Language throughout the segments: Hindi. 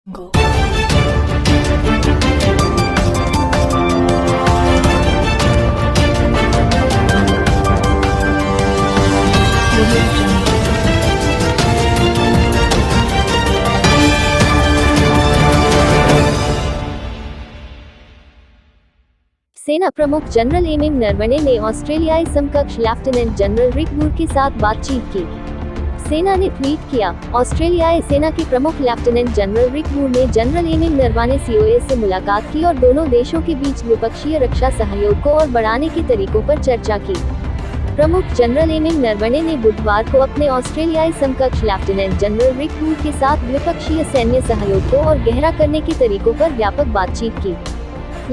Go. सेना प्रमुख जनरल एम नरवणे ने ऑस्ट्रेलियाई समकक्ष लेफ्टिनेंट जनरल रिक मूर के साथ बातचीत की। सेना ने ट्वीट किया, ऑस्ट्रेलियाई सेना के प्रमुख लेफ्टिनेंट जनरल रिक मूर ने जनरल एम नरवणे सीओए से मुलाकात की और दोनों देशों के बीच द्विपक्षीय रक्षा सहयोग को और बढ़ाने के तरीकों पर चर्चा की। प्रमुख जनरल एम नरवणे ने बुधवार को अपने ऑस्ट्रेलियाई समकक्ष लेफ्टिनेंट जनरल रिक मूर के साथ द्विपक्षीय सैन्य सहयोग को और गहरा करने के तरीकों पर व्यापक बातचीत की।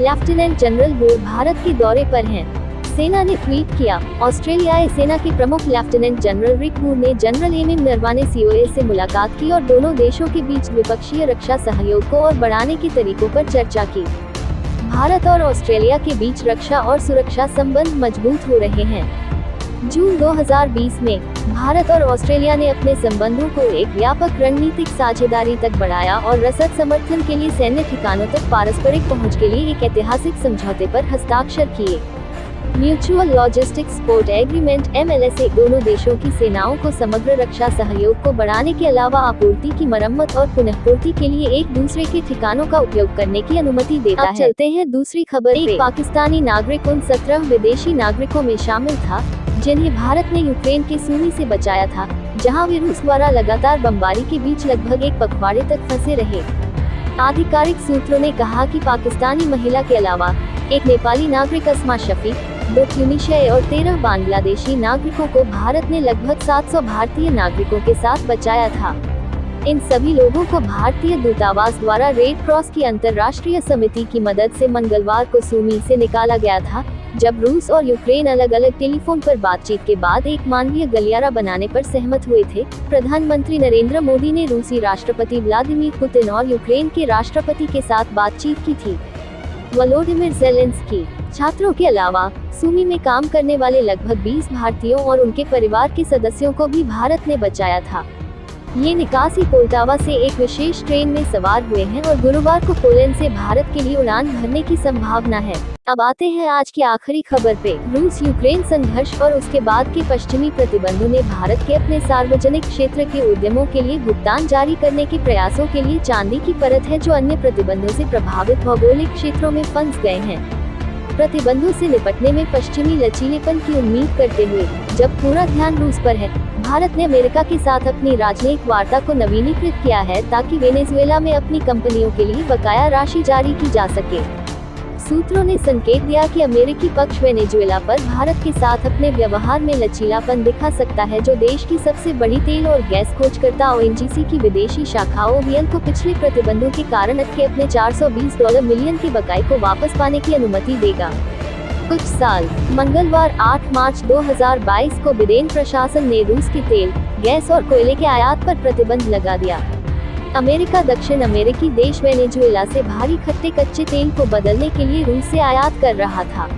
लेफ्टिनेंट जनरल मूर भारत के दौरे पर हैं। सेना ने ट्वीट किया, ऑस्ट्रेलियाई सेना के प्रमुख लेफ्टिनेंट जनरल रिक मूर ने जनरल एम नरवणे सीओए से मुलाकात की और दोनों देशों के बीच द्विपक्षीय रक्षा सहयोग को और बढ़ाने के तरीकों पर चर्चा की। भारत और ऑस्ट्रेलिया के बीच रक्षा और सुरक्षा संबंध मजबूत हो रहे हैं। जून 2020 में भारत और ऑस्ट्रेलिया ने अपने संबंधों को एक व्यापक रणनीतिक साझेदारी तक बढ़ाया और रसद समर्थन के लिए सैन्य ठिकानों तक पारस्परिक पहुंच के लिए एक ऐतिहासिक समझौते पर हस्ताक्षर किए। Mutual logistics support agreement (MLSA) दोनों देशों की सेनाओं को समग्र रक्षा सहयोग को बढ़ाने के अलावा आपूर्ति की मरम्मत और पुनःपूर्ति के लिए एक दूसरे के ठिकानों का उपयोग करने की अनुमति देता है। चलते हैं दूसरी खबर। एक पाकिस्तानी नागरिक उन 17 विदेशी नागरिकों में शामिल था जिन्हें भारत ने यूक्रेन के सूमी से बचाया था, जहां वे रूस द्वारा लगातार बमबारी के बीच लगभग एक पखवाड़े तक फंसे रहे। आधिकारिक सूत्रों ने कहा कि पाकिस्तानी महिला के अलावा एक नेपाली नागरिक अस्मा शफीक, 2 ट्यूनीशियाई और 13 बांग्लादेशी नागरिकों को भारत ने लगभग 700 भारतीय नागरिकों के साथ बचाया था। इन सभी लोगों को भारतीय दूतावास द्वारा रेड क्रॉस की अंतर्राष्ट्रीय समिति की मदद से मंगलवार को सूमी से निकाला गया था, जब रूस और यूक्रेन अलग अलग टेलीफोन पर बातचीत के बाद एक मानवीय गलियारा बनाने पर सहमत हुए थे। प्रधानमंत्री नरेंद्र मोदी ने रूसी राष्ट्रपति व्लादिमीर पुतिन और यूक्रेन के राष्ट्रपति के साथ बातचीत की थी। वोलोडिमिर ज़ेलेंस्की छात्रों के अलावा सूमी में काम करने वाले लगभग 20 भारतीयों और उनके परिवार के सदस्यों को भी भारत ने बचाया था। ये निकासी पोल्टावा से एक विशेष ट्रेन में सवार हुए हैं और गुरुवार को पोलैंड से भारत के लिए उड़ान भरने की संभावना है। अब आते हैं आज की आखिरी खबर पे। रूस यूक्रेन संघर्ष और उसके बाद के पश्चिमी प्रतिबंधों ने भारत के अपने सार्वजनिक क्षेत्र के उद्यमों के लिए भुगतान जारी करने के प्रयासों के लिए चांदी की परत है, जो अन्य प्रतिबंधों से प्रभावित भौगोलिक क्षेत्रों में फंस गए हैं। प्रतिबंधों से निपटने में पश्चिमी लचीलेपन की उम्मीद करते हुए, जब पूरा ध्यान रूस पर है, भारत ने अमेरिका के साथ अपनी राजनयिक वार्ता को नवीनीकृत किया है ताकि वेनेजुएला में अपनी कंपनियों के लिए बकाया राशि जारी की जा सके। सूत्रों ने संकेत दिया कि अमेरिकी पक्ष वेनेजुएला पर भारत के साथ अपने व्यवहार में लचीलापन दिखा सकता है, जो देश की सबसे बड़ी तेल और गैस खोजकर्ता ONGC की विदेशी शाखा OVL को पिछले प्रतिबंधों के कारण अटके अपने $420 मिलियन के बकाये को वापस पाने की अनुमति देगा। कुछ साल मंगलवार 8 मार्च 2022 को बिडेन प्रशासन ने रूस के तेल, गैस और कोयले के आयात पर प्रतिबंध लगा दिया। अमेरिका दक्षिण अमेरिकी देश वेनेजुएला से भारी खट्टे कच्चे तेल को बदलने के लिए रूस से आयात कर रहा था।